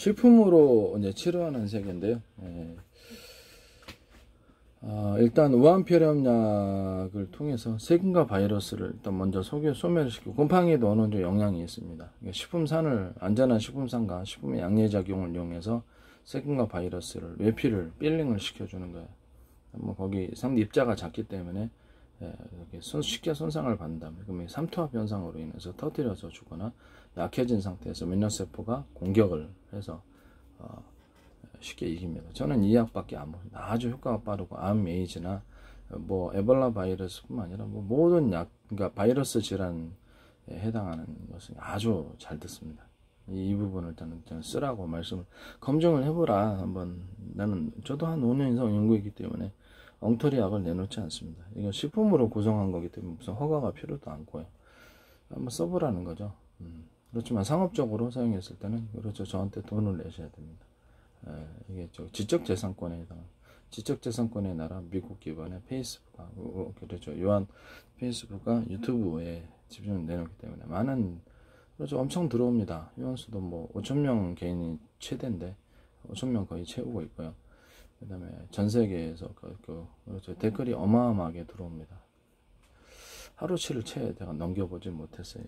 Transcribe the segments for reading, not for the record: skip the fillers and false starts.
식품으로 이제 치료하는 세계인데요. 예. 일단 우한폐렴약을 통해서 세균과 바이러스를 일단 먼저 소멸을 시키고 곰팡이에도 어느 정도 영향이 있습니다. 식품산을 안전한 식품산과 식품의 양례작용을 이용해서 세균과 바이러스를 외피를 필링을 시켜주는 거예요. 뭐 거기 상대 입자가 작기 때문에 쉽게 손상을 받는다면 그러면 삼투압 현상으로 인해서 터뜨려서 주거나 약해진 상태에서 면역세포가 공격을 해서 쉽게 이깁니다. 저는 이 약밖에 안 먹습니다. 아주 효과가 빠르고 암 에이즈나 뭐 에볼라 바이러스뿐만 아니라 뭐 모든 약, 그러니까 바이러스 질환에 해당하는 것은 아주 잘 듣습니다. 이 부분을 저는 쓰라고 말씀을 검증을 해보라 한번. 저도 한 5년 이상 연구했기 때문에 엉터리 약을 내놓지 않습니다. 이건 식품으로 구성한 거기 때문에 무슨 허가가 필요도 않고요. 한번 써보라는 거죠. 그렇지만 상업적으로 사용했을 때는 그렇죠. 저한테 돈을 내셔야 됩니다. 이게 지적재산권에 해당, 지적재산권의 나라 미국 기반의 페이스북, 그렇죠. 페이스북과 유튜브에 집중을 내놓기 때문에 많은, 그렇죠. 엄청 들어옵니다. 회원수도 뭐 5,000명 개인이 최대인데 5,000명 거의 채우고 있고요. 그 다음에 전 세계에서 그렇죠. 댓글이 어마어마하게 들어옵니다. 하루치를 채 제가 넘겨보지 못했어요.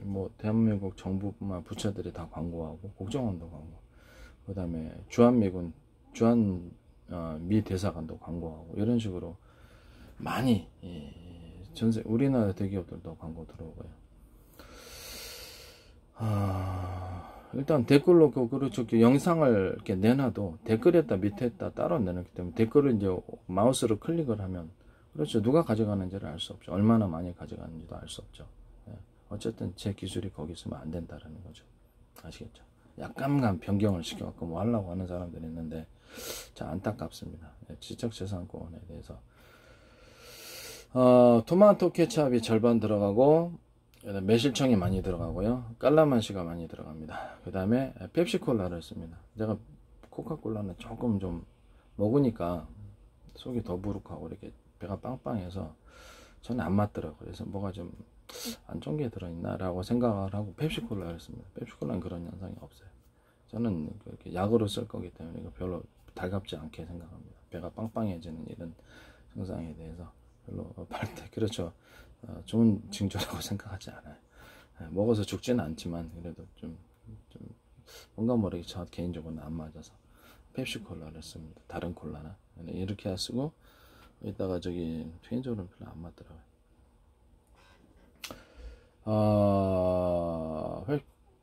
뭐 대한민국 정부뿐만 부처들이 다 광고하고 국정원도 광고, 그 다음에 주한미군 미 대사관도 광고하고 이런 식으로 많이 전세 우리나라 대기업들도 광고 들어오고요. 일단 댓글로 그렇죠. 영상을 이렇게 내놔도 댓글에다 밑에다 따로 내놓기 때문에 댓글을 이제 마우스로 클릭을 하면 그렇죠. 누가 가져가는지를 알 수 없죠. 얼마나 많이 가져가는지도 알 수 없죠. 어쨌든 제 기술이 거기 있으면 안 된다라는 거죠. 아시겠죠? 약간만 변경을 시켜갖고 뭐 하려고 하는 사람들이 있는데 참 안타깝습니다. 지적재산권에 대해서 토마토 케찹이 절반 들어가고 매실청이 많이 들어가고요. 깔라만시가 많이 들어갑니다. 그 다음에 펩시콜라를 씁니다. 제가 코카콜라는 조금 좀 먹으니까 속이 더부룩하고 이렇게 배가 빵빵해서 저는 안 맞더라고요. 그래서 뭐가 좀 안 좋은 게 들어있나 라고 생각을 하고 펩시콜라를 씁니다. 펩시콜라는 그런 현상이 없어요. 저는 그렇게 약으로 쓸 거기 때문에 이거 별로 달갑지 않게 생각합니다. 배가 빵빵해지는 이런 증상에 대해서 별로 그렇죠. 좋은 징조라고 생각하지 않아요. 먹어서 죽지는 않지만 그래도 좀 뭔가 모르게 저 개인적으로는 안 맞아서 펩시콜라를 씁니다. 다른 콜라나 이렇게 쓰고 이따가 개인적으로는 별로 안 맞더라고요.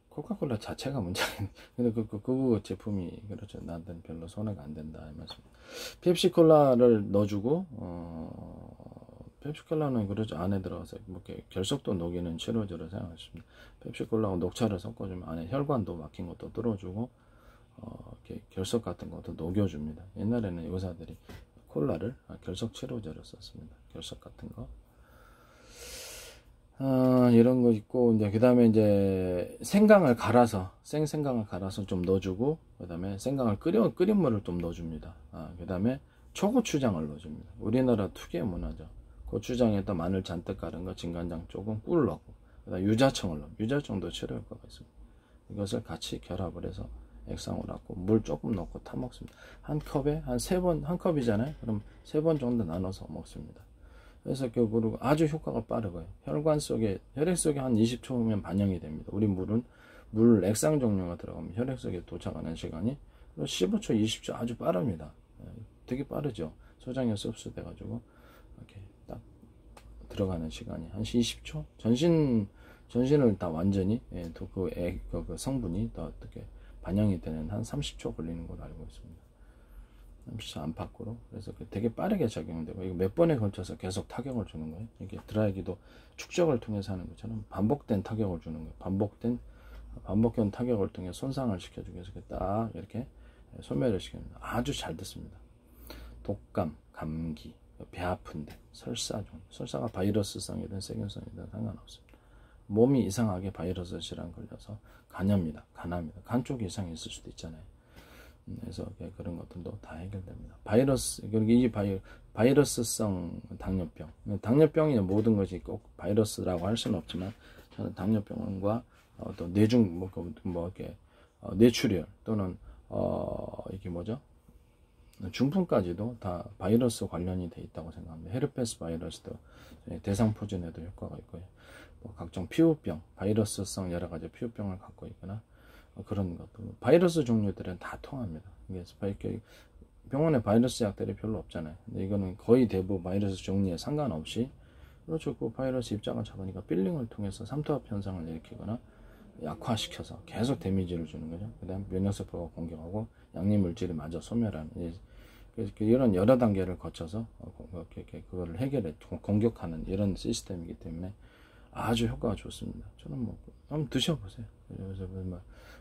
코카콜라 자체가 문제가 근데 그 제품이 그렇죠. 나한테는 별로 손해가 안 된다 이 말씀. 펩시콜라를 넣어주고 펩시콜라는 그렇죠. 안에 들어가서 뭐 이렇게 결석도 녹이는 치료제를 사용하십니다. 펩시콜라하고 녹차를 섞어주면 안에 혈관도 막힌 것도 뚫어주고 이렇게 결석 같은 것도 녹여줍니다. 옛날에는 의사들이 콜라를 결석 치료제로 썼습니다. 결석 같은 거. 이런 거 있고, 이제, 그 다음에 이제, 생강을 갈아서, 생강을 갈아서 좀 넣어주고, 그 다음에 생강을 끓인 물을 좀 넣어줍니다. 그 다음에 초고추장을 넣어줍니다. 우리나라 특유의 문화죠. 고추장에다 마늘 잔뜩 갈은 거, 진간장 조금, 꿀 넣고, 그 다음에 유자청을 넣고, 유자청도 치료 효과가 있습니다. 이것을 같이 결합을 해서 액상으로 넣고, 물 조금 넣고 타 먹습니다. 한 컵에, 한 컵이잖아요? 그럼 3번 정도 나눠서 먹습니다. 그래서 그리고 아주 효과가 빠르고요. 혈액 속에 한 20초면 반영이 됩니다. 우리 물은 물 액상 종류가 들어가면 혈액 속에 도착하는 시간이 15초, 20초 아주 빠릅니다. 되게 빠르죠. 소장에 흡수돼 가지고 이렇게 딱 들어가는 시간이 한 20초. 전신을 다 완전히 그 성분이 더 어떻게 반영이 되는 한 30초 걸리는 걸로 알고 있습니다. 안팎으로. 그래서 되게 빠르게 작용되고 이거 몇 번에 걸쳐서 계속 타격을 주는 거예요. 이게 드라이기도 축적을 통해서 하는 것처럼 반복된 타격을 주는 거예요. 반복된 타격을 통해 손상을 시켜주기 위해서 딱 이렇게 소멸을 시킵니다. 아주 잘 듣습니다. 독감, 감기, 배 아픈데, 설사가 바이러스성이든 세균성이든 상관없습니다. 몸이 이상하게 바이러스 질환 걸려서 간염이다, 간암이다, 간 쪽에 이상이 있을 수도 있잖아요. 그래서 그런 것들도 다 해결됩니다. 이 바이러스성 당뇨병. 당뇨병이 모든 것이 꼭 바이러스라고 할 수는 없지만 저는 당뇨병과 또 뇌중 이렇게 뇌출혈 또는 이게 뭐죠? 중풍까지도 다 바이러스 관련이 돼 있다고 생각합니다. 헤르페스 바이러스도 대상포진에도 효과가 있고요. 뭐 각종 피부병, 바이러스성 여러 가지 피부병을 갖고 있거나 그런 것도 바이러스 종류들은 다 통합니다. 이게 병원에 바이러스 약들이 별로 없잖아요. 근데 이거는 거의 대부분 바이러스 종류에 상관없이 그렇죠. 그 바이러스 입장을 잡으니까 필링을 통해서 삼투압 현상을 일으키거나 약화시켜서 계속 데미지를 주는 거죠. 그 다음 면역세포가 공격하고 양리물질이 마저 소멸하는 이런 여러 단계를 거쳐서 그거를 해결해 공격하는 이런 시스템이기 때문에 아주 효과가 좋습니다. 저는 뭐 한번 드셔보세요. 그래서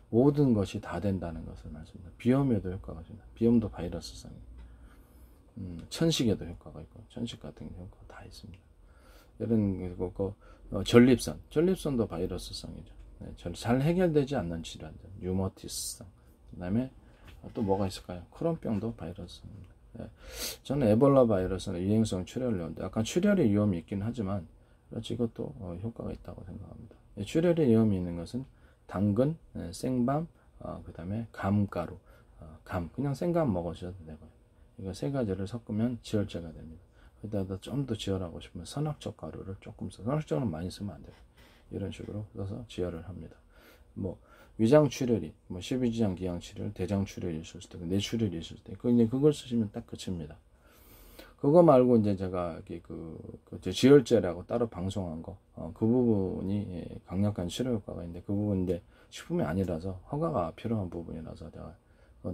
모든 것이 다 된다는 것을 말씀드립니다. 비염에도 효과가 있습니다. 비염도 바이러스성이에요. 천식에도 효과가 있고 천식 같은 효과 다 있습니다. 이런 전립선도 바이러스성이죠. 잘 해결되지 않는 질환들, 류머티스성. 그다음에 또 뭐가 있을까요? 크론병도 바이러스입니다. 저는 에볼라 바이러스는 유행성 출혈염, 약간 출혈의 위험이 있긴 하지만 이것도 효과가 있다고 생각합니다. 출혈의 위험이 있는 것은 당근, 생밤, 그 다음에 감가루, 그냥 생감 먹으셔도 되고요. 이거 세 가지를 섞으면 지혈제가 됩니다. 그다가 좀 더 지혈하고 싶으면 선악적 가루를 조금 써. 선악적은 많이 쓰면 안 돼요. 이런 식으로 써서 지혈을 합니다. 뭐 위장 출혈이, 뭐 십이지장 기양 출혈, 대장 출혈이 있을 때, 뇌 출혈이 있을 때, 그걸 쓰시면 딱 끝입니다. 그거 말고 이제 제가 그 지혈제라고 따로 방송한 거, 그 부분이 강력한 치료 효과가 있는데 그 부분 이제 식품이 아니라서 허가가 필요한 부분이라서 제가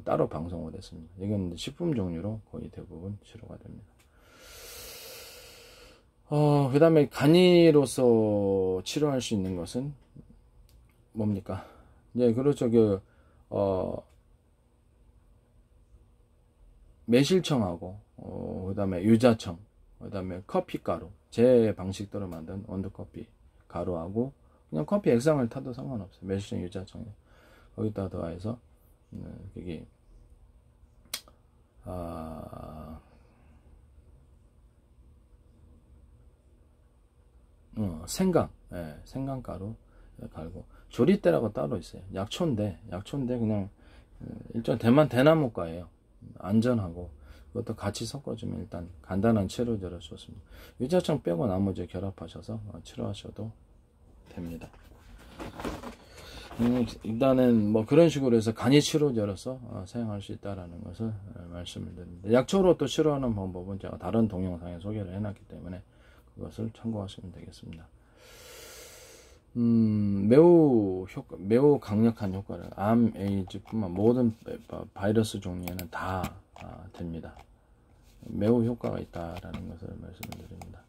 따로 방송을 했습니다. 이건 식품 종류로 거의 대부분 치료가 됩니다. 그 다음에 간이로서 치료할 수 있는 것은 뭡니까? 네, 그렇죠. 매실청하고, 그 다음에 유자청, 그 다음에 커피가루, 제 방식대로 만든 원두커피 가루하고, 그냥 커피 액상을 타도 상관없어요. 매실청, 유자청. 거기다 더해서, 그게, 생강, 생강가루 갈고 조리대라고 따로 있어요. 약초인데 그냥 일종 대나무과예요. 안전하고 그것도 같이 섞어주면 일단 간단한 치료제로 좋습니다. 유자청 빼고 나머지 결합하셔서 치료하셔도 됩니다. 일단은 뭐 그런 식으로 해서 간이 치료제로서 사용할 수 있다라는 것을 말씀을 드립니다. 약초로 또 치료하는 방법은 제가 다른 동영상에 소개를 해놨기 때문에 그것을 참고하시면 되겠습니다. 매우 강력한 효과를 암, 에이즈뿐만 모든 바이러스 종류에는 다 됩니다. 매우 효과가 있다라는 것을 말씀을 드립니다.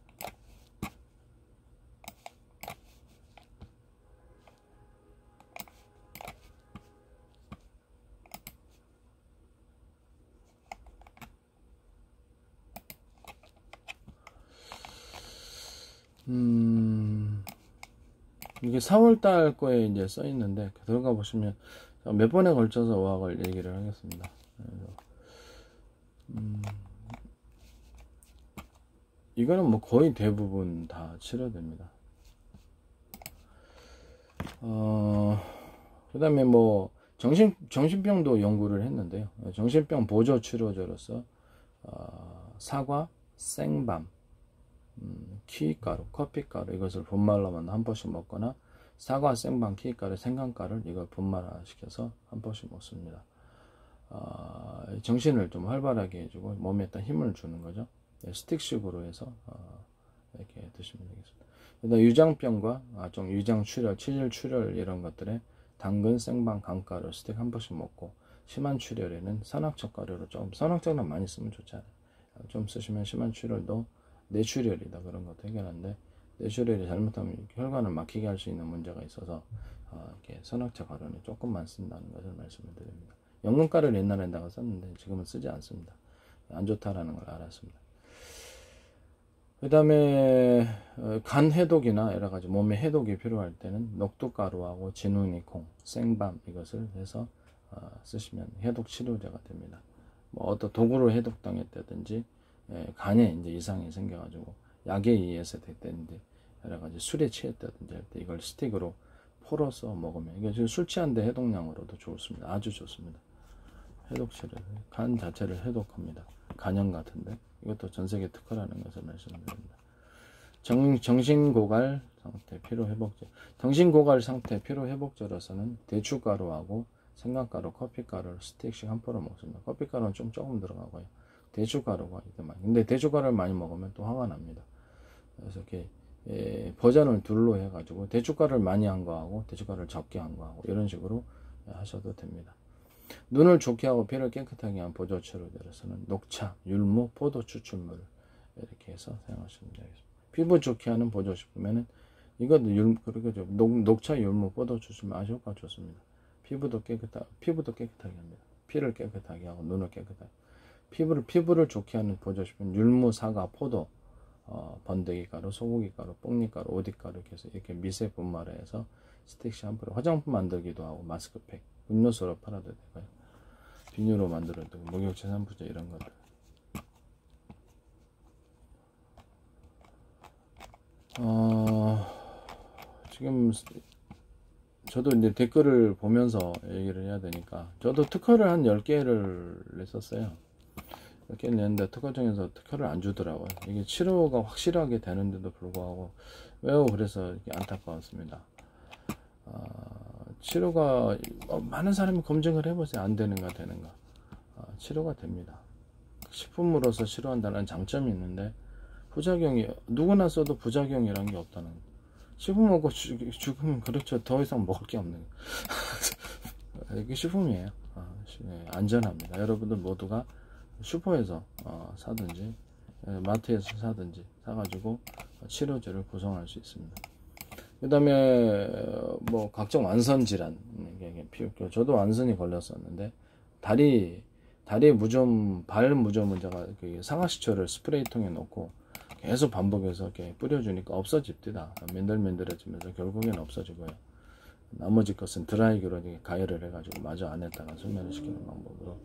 이게 4월달 거에 이제 써 있는데 들어가 보시면 몇 번에 걸쳐서 의학을 얘기를 하겠습니다. 그래서 이거는 뭐 거의 대부분 다 치료됩니다. 그 다음에 뭐 정신병도 연구를 했는데요. 정신병 보조 치료제로서 사과, 생밤, 키가루, 커피가루 이것을 분말로만 한 번씩 먹거나 사과, 생밤, 키가루, 생강가루를 이걸 분말화시켜서 한 번씩 먹습니다. 정신을 좀 활발하게 해주고 몸에 일단 힘을 주는 거죠. 스틱식으로 해서 이렇게 드시면 되겠습니다. 일단 유장병과 유장출혈, 치질출혈 이런 것들에 당근, 생밤, 감가루 스틱 한 번씩 먹고 심한 출혈에는 선악적 가루로 좀 선악적은 많이 쓰면 좋잖아요. 좀 쓰시면 심한 출혈도 뇌출혈이다 그런 것도 해결하는데 뇌출혈이 잘못하면 혈관을 막히게 할 수 있는 문제가 있어서 이렇게 선악적 가루는 조금만 쓴다는 것을 말씀을 드립니다. 연근가루를 옛날에다가 썼는데 지금은 쓰지 않습니다. 안 좋다라는 걸 알았습니다. 그 다음에 간 해독이나 여러가지 몸에 해독이 필요할 때는 녹두가루하고 진우니콩, 생밤 이것을 해서 쓰시면 해독 치료제가 됩니다. 뭐 어떤 독으로 해독당했다든지 간에 이제 이상이 생겨가지고 약에 의해서 됐다든지 여러가지 술에 취했다든지 할 때 이걸 스틱으로 포로서 먹으면 이게 지금 술 취한데 해독량으로도 좋습니다. 아주 좋습니다. 해독체를 간 자체를 해독합니다. 간염 같은데 이것도 전 세계 특허라는 것을 말씀드립니다. 정신고갈 상태 피로회복제. 정신고갈 상태 피로회복제로서는 대추가루하고 생강가루, 커피가루를 스틱씩 한 포로 먹습니다. 커피가루는 좀 조금 들어가고요. 대추가루가 이렇게 많이. 근데 대추가루를 많이 먹으면 또 화가 납니다. 그래서 이렇게 버전을 둘로 해가지고 대추가루를 많이 한 거하고 대추가루를 적게 한 거하고 이런 식으로 하셔도 됩니다. 눈을 좋게 하고 피를 깨끗하게 한 보조체로들에서는 녹차, 율무, 포도 추출물을 이렇게 해서 사용하시면 되겠습니다. 피부 좋게 하는 보조식품에는 이것도 녹차, 율무, 포도 추출물 아주 효과가 좋습니다. 피부도 깨끗하게 합니다. 피를 깨끗하게 하고 눈을 깨끗하게. 피부를 좋게 하는 보조식품 율무, 사과, 포도, 번데기 가루, 소고기 가루, 뽕잎 가루, 오디 가루 이렇게 해서 이렇게 미세 분말해서 스틱 샴푸로 화장품 만들기도 하고 마스크팩, 음료수로 팔아도 되고요. 비누로 만들어도 목욕제, 샴푸제 이런 것들. 지금 저도 이제 댓글을 보면서 얘기를 해야 되니까 저도 특허를 한 10개를 냈었어요. 10개를 냈는데 특허 중에서 특허를 안 주더라고요. 이게 치료가 확실하게 되는데도 불구하고 매우 그래서 안타까웠습니다. 치료가 많은 사람이 검증을 해보세요. 안 되는가 되는가. 치료가 됩니다. 식품으로서 치료한다는 장점이 있는데 부작용이 누구나 써도 부작용이란 게 없다는 거. 식품 먹고 죽으면 그렇죠. 더 이상 먹을 게 없는 이게 식품이에요. 안전합니다. 여러분들 모두가 슈퍼에서 사든지 마트에서 사든지 사가지고 치료제를 구성할 수 있습니다. 그 다음에 뭐 각종 완선 질환, 저도 완선이 걸렸었는데 다리 무좀, 발 무좀은 제가 상하시초를 스프레이통에 넣고 계속 반복해서 이렇게 뿌려주니까 없어집니다. 맨들맨들해지면서 결국엔 없어지고요. 나머지 것은 드라이기로 가열을 해가지고 마저 안에다가 소멸을 시키는 방법으로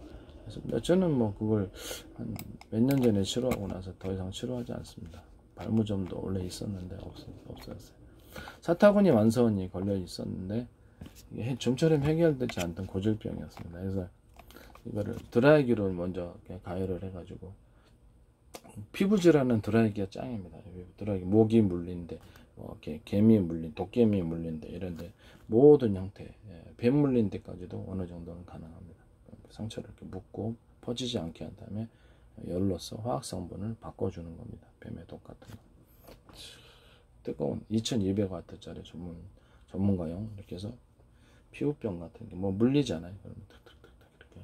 해서 저는 뭐 그걸 한 몇 년 전에 치료하고 나서 더 이상 치료하지 않습니다. 발무좀도 원래 있었는데 없어졌어요. 사타구니 완선이 걸려 있었는데 이게 좀처럼 해결되지 않던 고질병이었습니다. 그래서 이거를 드라이기로 먼저 가열을 해가지고 피부 질환은 드라이기가 짱입니다. 드라이기 모기 물린데 개미 물린 도깨미 물린데 이런데 모든 형태 뱀 물린 데까지도 어느 정도는 가능합니다. 상처를 이렇게 묶고 퍼지지 않게 한 다음에 열로서 화학 성분을 바꿔주는 겁니다. 뱀의 독 같은 거. 뜨거운 2200W짜리 전문가용 이렇게 해서 피부병 같은 게 뭐 물리잖아요. 그러면 탁탁탁탁 이렇게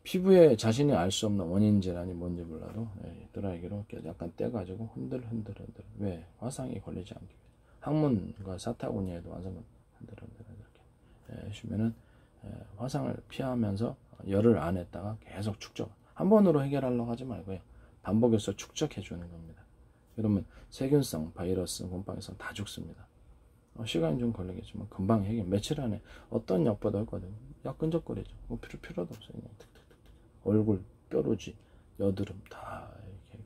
피부에 자신이 알 수 없는 원인 질환이 뭔지 몰라도 드라이기로 약간 떼가지고 흔들 왜 화상이 걸리지 않게 항문과 사타구니에도 완전 흔들 이렇게 해주면은 화상을 피하면서 열을 안에다가 계속 축적. 한 번으로 해결하려고 하지 말고요. 반복해서 축적해 주는 겁니다. 그러면 세균성, 바이러스, 곰팡이성 다 죽습니다. 시간이 좀 걸리겠지만 금방 해결. 며칠 안에 어떤 약보다 효과도 약 끈적거리죠. 뭐 필요도 없어요. 그냥 툭툭툭. 얼굴, 뾰루지, 여드름 다 이렇게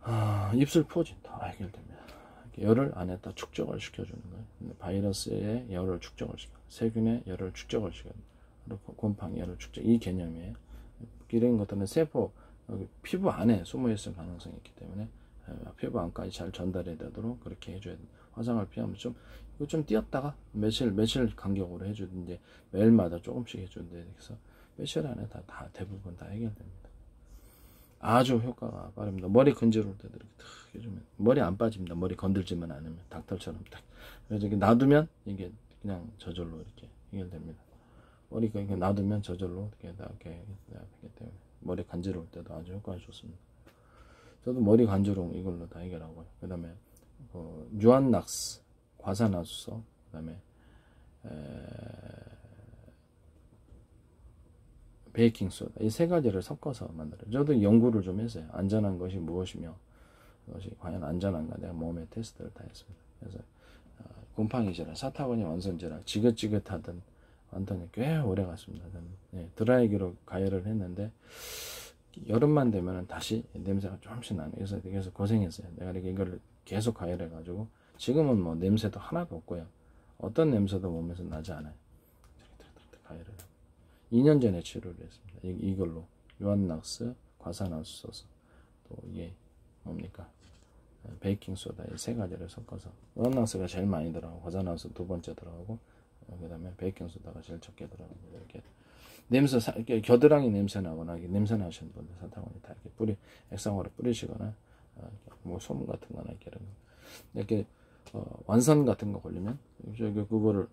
해결돼요. 입술 포진 다 해결됩니다. 열을 안에다 축적을 시켜주는 거예요. 바이러스의 열을 축적을 시켜, 세균의 열을 축적을 시켜, 곰팡이 열을 축적, 이 개념이에요. 이런 것들은 세포, 피부 안에 숨어 있을 가능성이 있기 때문에 피부 안까지 잘 전달이 되도록 그렇게 해줘야 돼요. 화상을 피하면 이거 좀 띄었다가 며칠 간격으로 해주든지 매일마다 조금씩 해주는데 그래서 며칠 안에 다 대부분 다 해결됩니다. 아주 효과가 빠릅니다. 머리 건지러울 때도 이렇게 탁 해주면 머리 안 빠집니다. 머리 건들지만 않으면 닭털처럼 딱. 그래서 이렇게 놔두면 이게 그냥 저절로 이렇게 해결됩니다. 머리가 이렇게 놔두면 저절로 이렇게 되기 때문에 머리 간지러울 때도 아주 효과가 좋습니다. 저도 머리 간지러움 이걸로 다 해결하고요. 그 다음에 유한낙스, 과산화수소, 그 다음에 베이킹소다 이 세 가지를 섞어서 만들어요. 저도 연구를 좀 했어요. 안전한 것이 무엇이며 그것이 과연 안전한가 내가 몸에 테스트를 다 했습니다. 그래서 곰팡이 질환, 사타구니 완선 질환, 지긋지긋하던 완전히 꽤 오래 갔습니다. 드라이기로 가열을 했는데 여름만 되면 다시 냄새가 조금씩 나네. 그래서 고생했어요. 내가 이렇게 이걸 계속 가열해 가지고 지금은 뭐 냄새도 하나도 없고요. 어떤 냄새도 몸에서 나지 않아요. 가열을 2년 전에 치료를 했습니다. 이걸로 유한낙스, 과산화수소서, 또 이게 뭡니까? 베이킹소다, 이 세 가지를 섞어서 유한낙스가 제일 많이 들어가고 과산화수소 두 번째 들어가고 그 다음에 베이킹소다가 제일 적게 들어갑니다. 이렇게 냄새, 이렇게 겨드랑이 냄새 나거나 냄새 나시는 분들 사탕원이 다 이렇게 액상으로 뿌리시거나 뭐 소금 같은 거나 이렇게 완선 같은 거 걸리면 그거를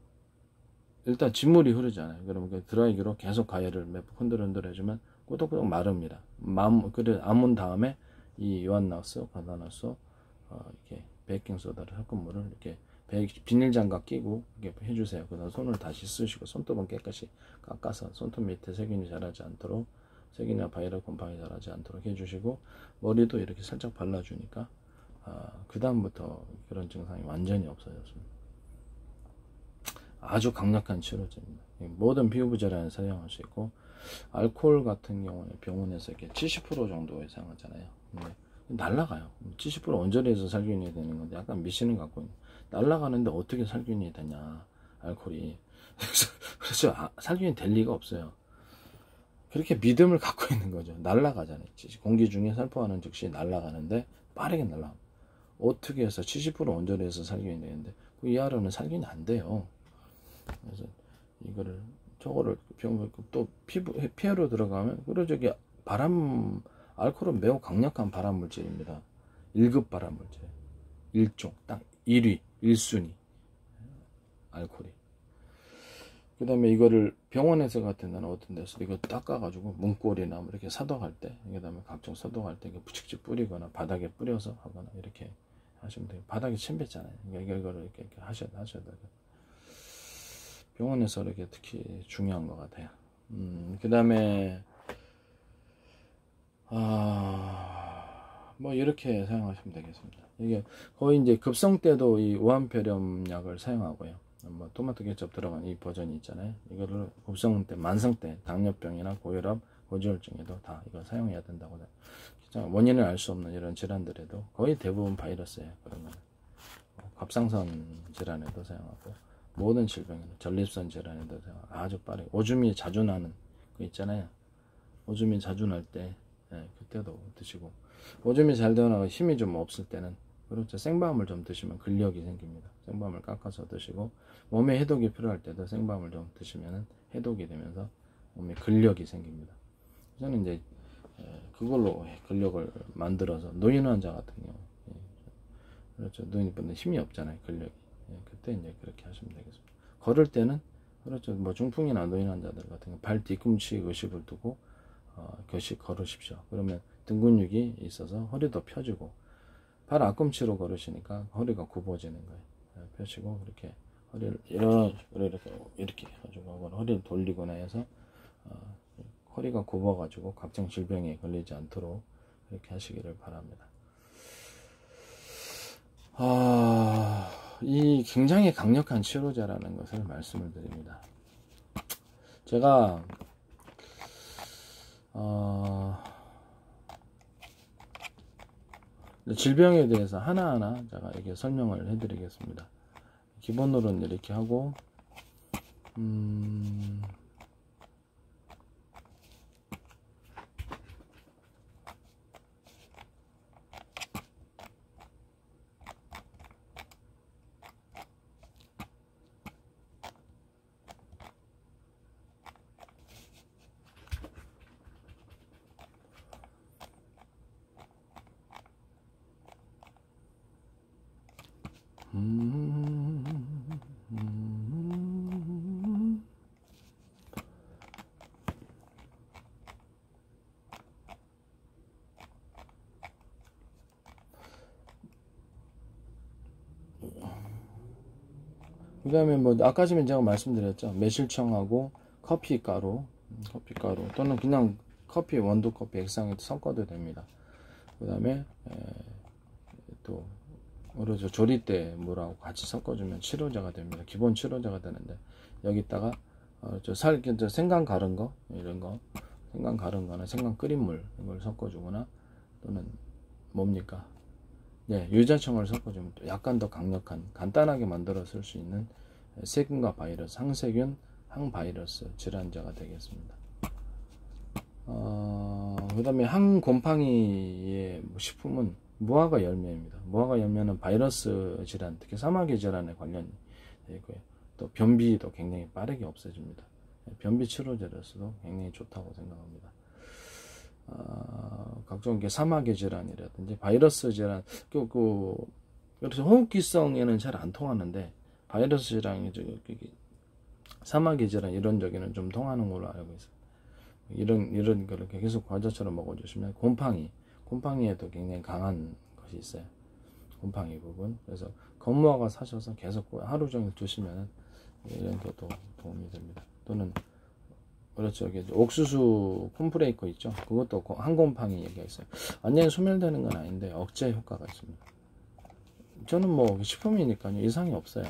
일단 진물이 흐르잖아요. 그러면 그 드라이기로 계속 가열을 몇 번 흔들흔들 해주면 꾸덕꾸덕 마릅니다. 그래 아문 다음에 이 유한낙스, 과산화수소, 이렇게 베이킹소다를 섞은 물을 이렇게 비닐장갑 끼고 이렇게 해주세요. 그다음 손을 다시 쓰시고 손톱은 깨끗이 깎아서 손톱 밑에 세균이 자라지 않도록, 세균이나 바이러스 곰팡이 자라지 않도록 해주시고, 머리도 이렇게 살짝 발라주니까 그 다음부터 그런 증상이 완전히 없어졌습니다. 아주 강력한 치료제입니다. 모든 피부 질환에 사용할 수 있고, 알코올 같은 경우는 병원에서 이렇게 70% 정도에 사용하잖아요. 근데 날라가요. 70% 원자리에서 살균이 되는 건데 약간 미신을 갖고 있는. 날라가는데 어떻게 살균이 되냐, 알코올이. 그래서 살균이 될 리가 없어요. 그렇게 믿음을 갖고 있는 거죠. 날라가잖아요. 공기 중에 살포하는 즉시 날라가는데 빠르게 날라가. 어떻게 해서 70% 원자리에서 살균이 되는데 그 이하로는 살균이 안 돼요. 그래서 이거를 저거를 또 피부로 들어가면 그리고 저기 알코올은 매우 강력한 발암 물질입니다. 1급 발암 물질, 1종 딱 1위 1순위 알코올이. 그 다음에 이거를 병원에서 같은 데는 어떤 데서 이거 닦아가지고 문고리나 뭐 이렇게 사독할 때, 그 다음에 각종 사독할 때 부칙지 뿌리거나 바닥에 뿌려서 하거나 이렇게 하시면 돼요. 바닥에 침 뱉잖아요. 그러니까 이거를 이렇게 하셔야 돼요. 병원에서 이렇게 특히 중요한 것 같아요. 그 다음에 뭐 이렇게 사용하시면 되겠습니다. 이게 거의 이제 급성 때도 이 우한폐렴약을 사용하고요. 뭐 토마토 케첩 들어간 이 버전이 있잖아요. 이거를 급성 때, 만성 때, 당뇨병이나 고혈압, 고지혈증에도 다 이거 사용해야 된다고 해요. 원인을 알 수 없는 이런 질환들에도 거의 대부분 바이러스예요. 그러면 갑상선 질환에도 사용하고, 모든 질병에는, 전립선 질환에도 사용하고, 아주 빠르게. 오줌이 자주 나는 거 있잖아요. 오줌이 자주 날 때, 그때도 드시고, 오줌이 잘 되어나가 힘이 좀 없을 때는, 그렇죠, 생밤을 좀 드시면 근력이 생깁니다. 생밤을 깎아서 드시고, 몸에 해독이 필요할 때도 생밤을 좀 드시면 해독이 되면서 몸에 근력이 생깁니다. 저는 이제 그걸로 근력을 만들어서, 노인 환자 같은 경우, 그렇죠, 노인분들 힘이 없잖아요, 근력이. 그때 이제 그렇게 하시면 되겠습니다. 걸을 때는, 그렇죠, 뭐 중풍이나 노인 환자들 같은 경우 발 뒤꿈치 의식을 두고 교식 걸으십시오. 그러면 등 근육이 있어서 허리도 펴지고, 발 앞꿈치로 걸으시니까 허리가 굽어지는 거예요. 펴시고 이렇게 허리를 이렇게 해가지고 허리를 돌리거나 해서 허리가 굽어가지고 각종 질병에 걸리지 않도록 이렇게 하시기를 바랍니다. 이 굉장히 강력한 치료제라는 것을 말씀을 드립니다. 제가 질병에 대해서 하나하나 제가 이렇게 설명을 해드리겠습니다. 기본으로는 이렇게 하고, 그 다음에 뭐 아까 전에 제가 말씀드렸죠. 매실청하고 커피가루 또는 그냥 커피, 원두 커피 액상에도 섞어도 됩니다. 그 다음에 또 그러죠, 조리대 물하고 같이 섞어주면 치료제가 됩니다. 기본 치료제가 되는데, 여기다가 생강 가른 거, 이런 거, 생강 가른 거나 생강 끓인 물 이걸 섞어주거나, 또는 뭡니까, 네, 유자청을 섞어주면 또 약간 더 강력한, 간단하게 만들어 쓸 수 있는 세균과 바이러스, 항세균, 항바이러스 질환제가 되겠습니다. 그 다음에 항곰팡이의 식품은 무화과 열매입니다. 무화과 열매는 바이러스 질환, 특히 사마귀 질환에 관련이 되고요. 또 변비도 굉장히 빠르게 없어집니다. 변비 치료제로서도 굉장히 좋다고 생각합니다. 각종 사마귀 질환이라든지 바이러스 질환, 그래서 호흡기성에는 잘 안 통하는데 바이러스 질환이 사마귀 질환 이런 적에는 좀 통하는 걸로 알고 있어요. 이런 거를 계속 과자처럼 먹어주시면 곰팡이에도 굉장히 강한 것이 있어요. 곰팡이 부분. 그래서 건무화과 사셔서 계속 하루 종일 드시면 이런 것도 도움이 됩니다. 또는 그렇죠. 옥수수 콘프레이커 있죠. 그것도 항곰팡이 얘기가 있어요. 완전히 소멸되는 건 아닌데 억제 효과가 있습니다. 저는 뭐 식품이니까요 이상이 없어요.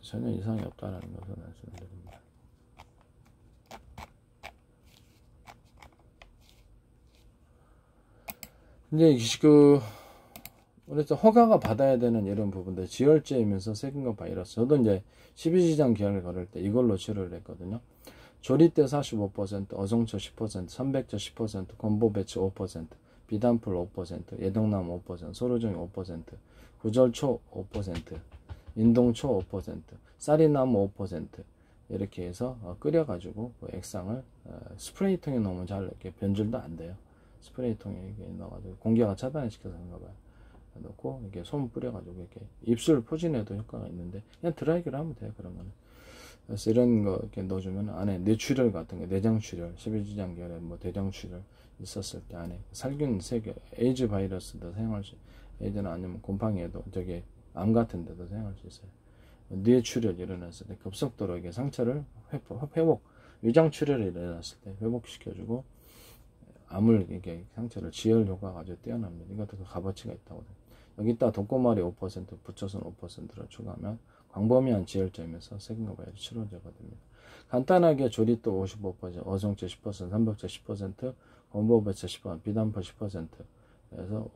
전혀 이상이 없다는 것을 말씀드립니다. 근데 그래서 허가가 받아야 되는 이런 부분들, 지혈제이면서 세균과 바이러스. 저도 이제 12지장 기한을 걸을 때 이걸로 치료를 했거든요. 조리대 45%, 어종초 10%, 선백제 10%, 건보배추 5%, 비단풀 5%, 예동나무 5%, 소로종이 5%, 구절초 5%, 인동초 5%, 쌀이나무 5%, 이렇게 해서 끓여가지고 액상을 스프레이통에 넣으면 잘 이렇게 변질도 안 돼요. 스프레이통에 이렇게 넣어가지고 공기가 차단을 시켜서 그런가 봐요. 넣고 이렇게 솜 뿌려가지고 이렇게 입술 포진에도 효과가 있는데 그냥 드라이기를 하면 돼요. 그런 거는. 그래서 이런 거 이렇게 넣어주면 안에 뇌출혈 같은 거, 내장출혈, 12지장결에 뭐 대장출혈 있었을 때 안에 살균 세균, 에이즈 바이러스도 사용할 수, 에이즈는 아니면 곰팡이에도 저게 암 같은 데도 사용할 수 있어요. 뇌출혈 일어났을 때 급속도로 이게 상처를 회복, 위장출혈이 일어났을 때 회복시켜주고 암을 이게 상처를 지혈 효과가 아주 뛰어납니다. 이것도 그 값어치가 있다고 해요. 여기다 독고마리 5%, 부초선 5%를 추가하면 광범위한 지혈제이면서 세균과 바이러스 치료제가 됩니다. 간단하게 조리도 55%, 어종제 10%, 삼백제 10%, 건보배추 10%, 비단포 10%, 그래서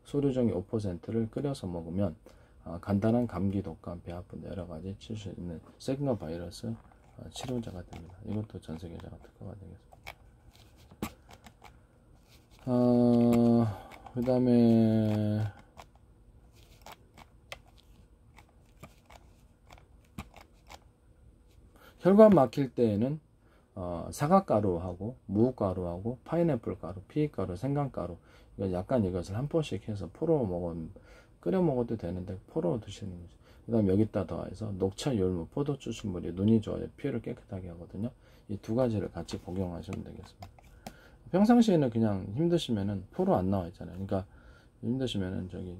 소류종이 5%를 끓여서 먹으면 간단한 감기, 독감, 배 아픈 여러 가지 치료할 수 있는 세균과 바이러스 치료제가 됩니다. 이것도 전 세계적으로 특허가 되겠습니다. 그 다음에 혈관 막힐 때에는 사과가루하고 무가루하고 파인애플 가루, 피가루, 생강가루 약간 이것을 한 포씩 해서 끓여 먹어도 되는데 포로 드시는 거죠. 그 다음에 여기다 더해서 녹차, 열무, 포도 추출물이 눈이 좋아요. 피를 깨끗하게 하거든요. 이 두 가지를 같이 복용하시면 되겠습니다. 평상시에는 그냥 힘드시면은 포로 안 나와 있잖아요. 그러니까 힘드시면은 저기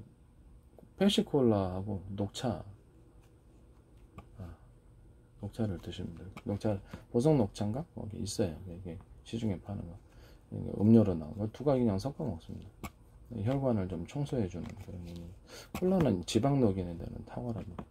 펩시콜라하고 녹차를 드시면 돼요. 녹차, 보석 녹차인가? 거기 있어요. 이게 시중에 파는 거. 음료로 나온 거. 두 가지 그냥 섞어 먹습니다. 혈관을 좀 청소해주는 그런 의미. 콜라는 지방 녹이는 데는 탁월합니다.